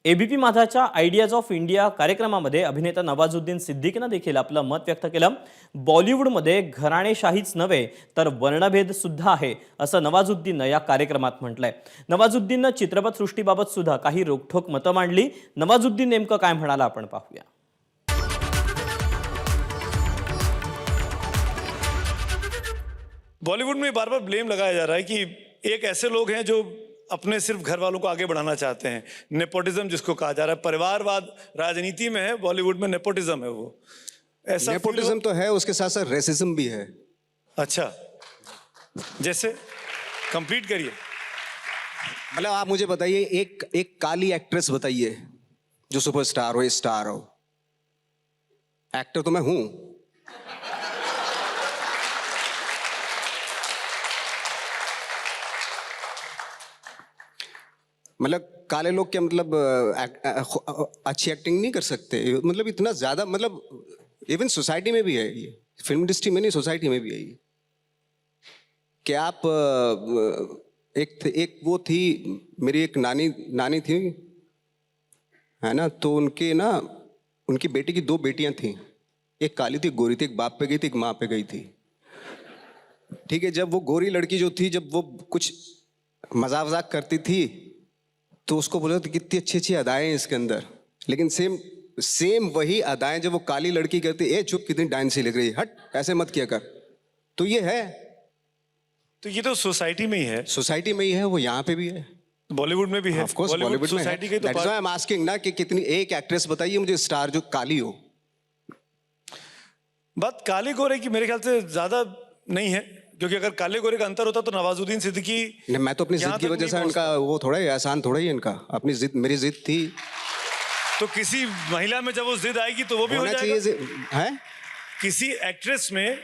ABP माझाच्या ideas of India कार्यक्रमामध्ये अभिनेता नवाजुद्दीन सिद्दीकीनं देखील आपलं मत व्यक्त केलं. बॉलिवूडमध्ये घराणेशाहीच नव्हे तर वर्णभेद सुद्धा आहे असं नवाजुद्दीननं या कार्यक्रमात म्हटलंय. नवाजुद्दीननं चित्रपटसृष्टीबाबत सुद्धा काही रोखठोक मतं मांडली. नवाजुद्दीन नेमकं काय म्हणाला आपण पाहूया. बॉलीवुड में बार बार ब्लेम लगाया जा रहा है कि एक ऐसे लोग हैं जो अपने सिर्फ घर वालों को आगे बढ़ाना चाहते हैं. नेपोटिज्म जिसको कहा जा रहा है, परिवारवाद राजनीति में है, बॉलीवुड में नेपोटिज्म है. वो ऐसा नेपोटिज्म तो है, उसके साथ साथ रेसिज्म भी है. अच्छा, जैसे कंप्लीट करिए. मतलब आप मुझे बताइए, एक काली एक्ट्रेस बताइए जो सुपरस्टार हो, स्टार हो. एक्टर तो मैं हूं. मतलब काले लोग क्या मतलब अच्छी एक्टिंग नहीं कर सकते? मतलब इतना ज्यादा, मतलब इवन सोसाइटी में भी है ये. फिल्म इंडस्ट्री में नहीं, सोसाइटी में भी है ये. कि आप एक वो थी, मेरी एक नानी थी, है ना. तो उनकी बेटी की 2 बेटियां थी. एक काली थी, एक गोरी थी. एक बाप पे गई थी, एक माँ पे गई थी. ठीक है. जब वो गोरी लड़की जो थी, जब वो कुछ मजाक करती थी तो उसको बोला था कितनी अच्छी अच्छी अदाएं हैं इसके अंदर. लेकिन सेम वही अदाएं जब वो काली लड़की कहती, ए चुप, कितनी डांसी लग रही है, हट, ऐसे मत किया कर. तो ये है, तो ये तो सोसाइटी में ही है. सोसाइटी में ही है, वो यहाँ पे भी है, बॉलीवुड में भी है. ऑफ कोर्स बॉलीवुड में सोसाइटी है. की तो that's why I am asking ना कि कितनी एक एक्ट्रेस बताइए मुझे स्टार जो काली हो. बात काले गोरे की मेरे ख्याल से ज्यादा नहीं है, क्योंकि अगर काले गोरे का अंतर होता तो नवाजुद्दीन सिद्दीकी. नहीं, मैं तो अपनी जिद की वजह से इनका वो थोड़ा ही आसान थोड़ा ही इनका अपनी जिद, मेरी जिद थी. तो किसी महिला में जब वो जिद आएगी तो वो भी हो जाएगा. है किसी एक्ट्रेस में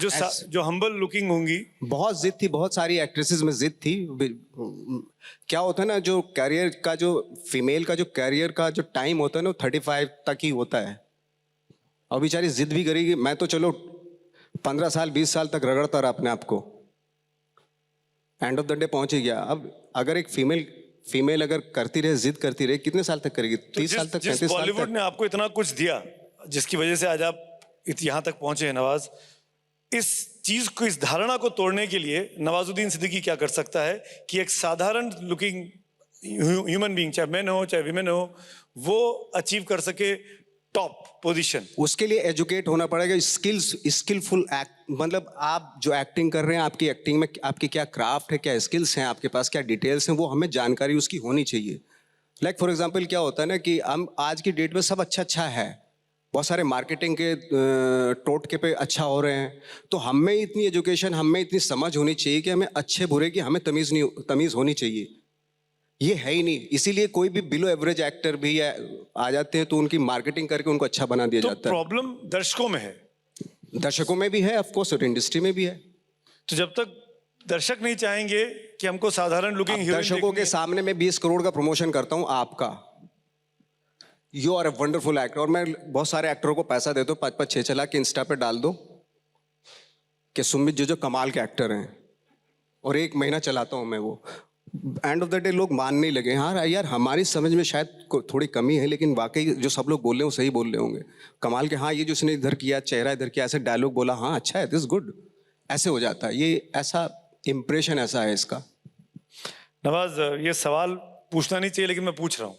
जो हम्बल लुकिंग होंगी. बहुत जिद थी, बहुत सारी एक्ट्रेसेस में जिद थी. क्या होता है ना, जो कैरियर का, जो फीमेल का जो कैरियर का जो टाइम होता है ना, 35 तक ही होता है. और बेचारी जिद भी करेगी. मैं तो चलो 15 साल 20 साल तक रगड़ता रहा अपने आप को. एंड ऑफ द डे पहुंच ही गया. अब अगर एक फीमेल अगर करती रहे, जिद करती रहे, कितने साल तक करेगी? 30 साल तक, 35 साल तक. बॉलीवुड ने आपको इतना कुछ दिया जिसकी वजह से आज आप यहाँ तक पहुंचे हैं नवाज, इस चीज को, इस धारणा को तोड़ने के लिए नवाजुद्दीन सिद्दीकी क्या कर सकता है कि एक साधारण लुकिंग ह्यूमन बीइंग, चाहे मैन हो चाहे विमेन हो, वो अचीव कर सके टॉप पोजीशन? उसके लिए एजुकेट होना पड़ेगा. स्किलफुल एक्ट, मतलब आप जो एक्टिंग कर रहे हैं, आपकी एक्टिंग में आपकी क्या क्राफ्ट है, क्या स्किल्स हैं आपके पास, क्या डिटेल्स हैं, वो हमें जानकारी उसकी होनी चाहिए. लाइक फॉर एग्जांपल क्या होता है ना कि हम आज की डेट में सब अच्छा है, बहुत सारे मार्केटिंग के टोटके पे अच्छा हो रहे हैं. तो हमें इतनी एजुकेशन, हमें इतनी समझ होनी चाहिए कि हमें अच्छे बुरे की हमें तमीज़ होनी चाहिए. ये है ही नहीं. इसीलिए कोई भी बिलो एवरेज एक्टर भी आ जाते हैं तो उनकी मार्केटिंग करके उनको अच्छा बना दिया जाता है. प्रॉब्लम दर्शकों में है. दर्शकों में भी है, ऑफ कोर्स, और इंडस्ट्री में भी है. तो जब तक दर्शक नहीं चाहेंगे कि हमको साधारण लुकिंग हीरोइन, दर्शकों के सामने मैं 20 करोड़ का प्रमोशन करता हूं आपका, you are a wonderful actor, और मैं बहुत सारे एक्टरों को पैसा देता हूँ 5-5 6 लाख के इंस्टा पे डाल दो कि सुमित जो कमाल के एक्टर हैं, और 1 महीना चलाता हूँ मैं वो. एंड ऑफ द डे लोग मानने लगे. हाँ यार, हमारी समझ में शायद थोड़ी कमी है, लेकिन वाकई जो सब लोग बोल रहे हैं वो सही बोल रहे होंगे. कमाल के, हाँ ये जो इसने इधर किया, चेहरा इधर किया, ऐसे डायलॉग बोला, हाँ अच्छा है, दिस गुड, ऐसे हो जाता है. ये ऐसा इंप्रेशन ऐसा है इसका. नवाज, ये सवाल पूछना नहीं चाहिए लेकिन मैं पूछ रहा हूँ.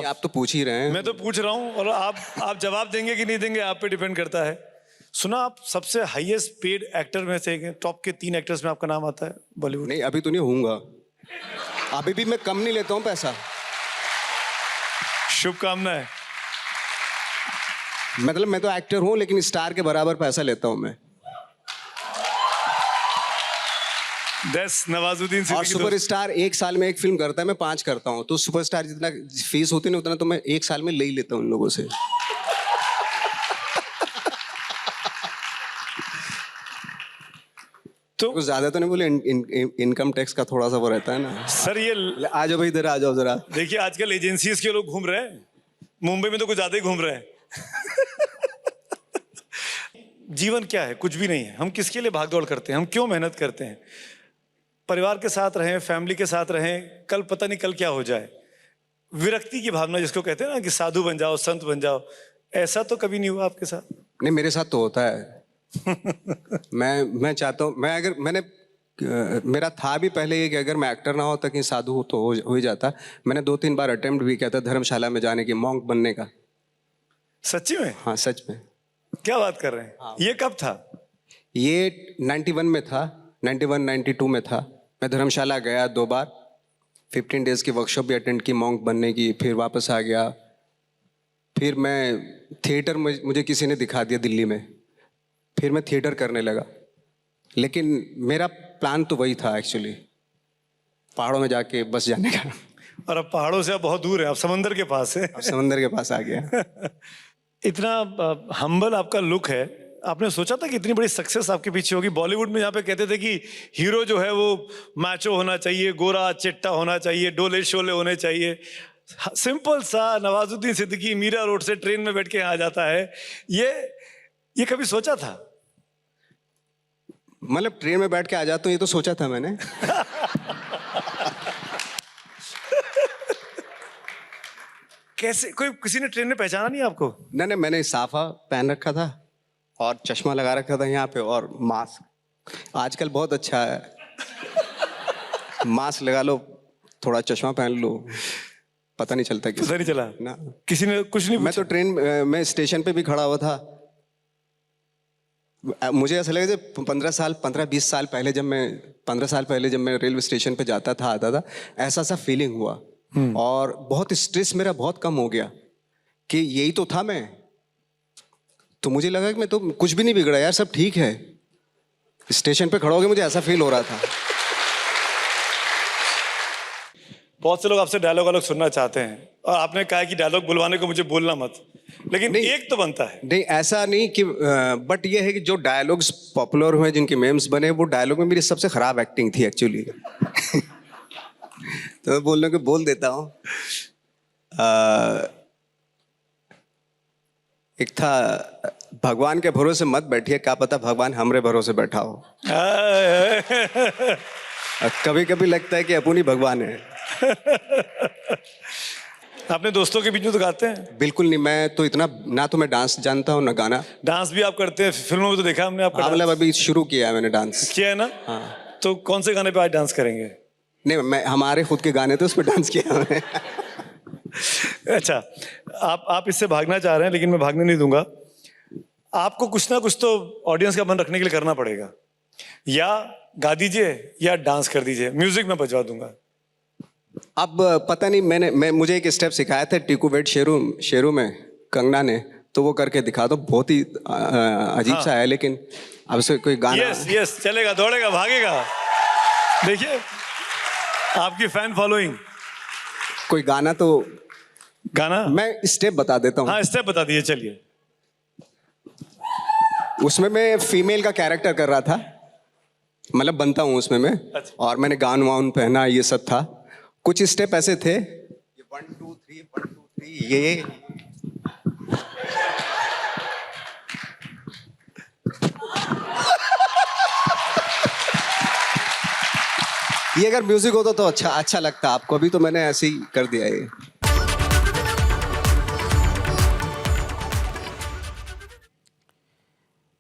आप तो पूछ ही रहे हैं. मैं तो पूछ रहा हूँ, और आप जवाब देंगे कि नहीं देंगे आप पे डिपेंड करता है. सुना आप सबसे हाईएस्ट पेड एक्टर में से टॉप के 3 एक्टर्स में आपका नाम आता है बॉलीवुड? नहीं, अभी तो नहीं होऊंगा. अभी भी मैं कम नहीं लेता हूं पैसा. शुभकामनाएं. मतलब मैं तो एक्टर हूं, लेकिन स्टार के बराबर पैसा लेता हूं मैं. नवाजुद्दीन और सिद्दीकी. सुपरस्टार 1 साल में 1 फिल्म करता है, मैं 5 करता हूं. तो सुपरस्टार जितना फीस होती है ना, उतना तो मैं 1 साल में ले ही लेता हूं उन लोगों से. तो कुछ ज्यादा तो नहीं बोले. इनकम टैक्स का थोड़ा सा वो रहता है ना. सर ये आ जाओ भाई, इधर आ जाओ जरा. देखिए, आजकल एजेंसीज के लोग घूम रहे हैं, मुंबई में तो कुछ ज्यादा ही घूम रहे हैं. जीवन क्या है? कुछ भी नहीं है. हम किसके लिए भागदौड़ करते हैं? हम क्यों मेहनत करते हैं? परिवार के साथ रहें, फैमिली के साथ रहें. कल पता नहीं कल क्या हो जाए. विरक्ति की भावना जिसको कहते हैं ना कि साधु बन जाओ, संत बन जाओ, ऐसा तो कभी नहीं हुआ आपके साथ? नहीं, मेरे साथ तो होता है। मैं चाहता हूँ, मेरा था भी पहले ये कि अगर मैं एक्टर ना हो तो कहीं साधु हो तो हो ही जाता। मैंने 2-3 बार अटेम्प्ट भी किया था धर्मशाला में जाने की, मॉन्क बनने का। सच्ची में? हाँ, सच में। क्या बात कर रहे हैं? हाँ। ये कब था? ये 91 में था, 91-92 में था। मैं धर्मशाला गया 2 बार, 15 डेज की वर्कशॉप भी अटेंड की मॉन्क बनने की, फिर वापस आ गया। फिर मैं थिएटर में, मुझे किसी ने दिखा दिया दिल्ली में, फिर मैं थिएटर करने लगा। लेकिन मेरा प्लान तो वही था एक्चुअली, पहाड़ों में जाके बस जाने का। और अब पहाड़ों से आप बहुत दूर हैं, आप समंदर के पास हैं। अब समंदर के पास आ गया। इतना हम्बल आपका लुक है, आपने सोचा था कि इतनी बड़ी सक्सेस आपके पीछे होगी? बॉलीवुड में यहाँ पे कहते थे कि हीरो जो है वो मैचो होना चाहिए, गोरा चिट्टा होना चाहिए, डोले शोले होने चाहिए। सिंपल सा नवाजुद्दीन सिद्दीकी मीरा रोड से ट्रेन में बैठ के आ जाता है। ये कभी सोचा था? मतलब ट्रेन में बैठ के आ जाता हूँ, ये तो सोचा था मैंने। कैसे, किसी ने ट्रेन में पहचाना नहीं आपको? नहीं, मैंने साफा पहन रखा था और चश्मा लगा रखा था यहाँ पे, और मास्क। आजकल बहुत अच्छा है, मास्क लगा लो, थोड़ा चश्मा पहन लो, पता नहीं चलता पता नहीं चला ना। किसी ने कुछ नहीं मैं तो ट्रेन में स्टेशन पे भी खड़ा हुआ था। मुझे ऐसा लगा जब 15-20 साल पहले, जब मैं 15 साल पहले जब मैं रेलवे स्टेशन पे जाता था, आता था, ऐसा सा फीलिंग हुआ। और बहुत स्ट्रेस मेरा बहुत कम हो गया कि यही तो था मैं। तो मुझे लगा कि मैं तो कुछ भी नहीं बिगड़ा यार, सब ठीक है। स्टेशन पे खड़ा हो गया, मुझे ऐसा फील हो रहा था। बहुत से लोग आपसे डायलॉग वालॉग सुनना चाहते हैं, और आपने कहा कि डायलॉग बुलवाने को मुझे बोलना मत, लेकिन नहीं, एक तो बनता है। नहीं, ऐसा नहीं कि बट ये है कि जो डायलॉग्स पॉपुलर हुए, जिनके मेम्स बने, वो डायलॉग में मेरी सबसे खराब एक्टिंग थी एक्चुअली। तो मैं बोलने को बोल देता हूँ। एक था, भगवान के भरोसे मत बैठिए, क्या पता भगवान हमरे भरोसे बैठा हो। कभी कभी लगता है कि अपन ही भगवान है। अपने दोस्तों के बीच में तो गाते हैं? बिल्कुल नहीं, मैं तो इतना ना, तो मैं डांस जानता हूँ ना गाना। डांस भी आप करते हैं? फिल्मों में तो देखा हमने आपका। हाँ, मतलब अभी शुरू किया है मैंने डांस। किया है ना? हाँ। तो कौन से गाने पे आज डांस करेंगे? नहीं, मैं हमारे खुद के गाने थे, उस पर डांस किया मैंने। अच्छा, आप इससे भागना चाह रहे हैं, लेकिन मैं भागने नहीं दूंगा। आपको कुछ ना कुछ तो ऑडियंस का मन रखने के लिए करना पड़ेगा। या गा दीजिए या डांस कर दीजिए, म्यूजिक में बजवा दूंगा। अब पता नहीं, मुझे एक स्टेप सिखाया था टीकू वेट शेरू में कंगना ने, तो वो करके दिखा दो। बहुत ही अजीब सा है, लेकिन अब से कोई गाना। यस, चलेगा, दौड़ेगा, भागेगा। देखिए आपकी फैन फॉलोइंग। कोई गाना तो गाना मैं स्टेप बता देता हूँ। हाँ, स्टेप बता दीजिए, चलिए। उसमें मैं फीमेल का कैरेक्टर कर रहा था, मतलब बनता हूँ उसमें मैं। अच्छा। और मैंने गाउन वाउन पहना, ये सब था। कुछ स्टेप ऐसे थे, 1 2 3 1 2 3, ये अगर म्यूजिक होता तो अच्छा लगता आपको। अभी तो मैंने ऐसे ही कर दिया ये।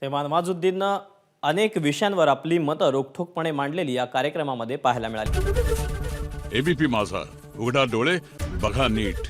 तेव्हा नवाजुद्दीननं अनेक विषयांवर आपली मतं रोखठोकपणे मांडलेली या कार्यक्रमामध्ये पाहायला मिळाली. एबीपी माझा, उघडा डोळे बघा नीट.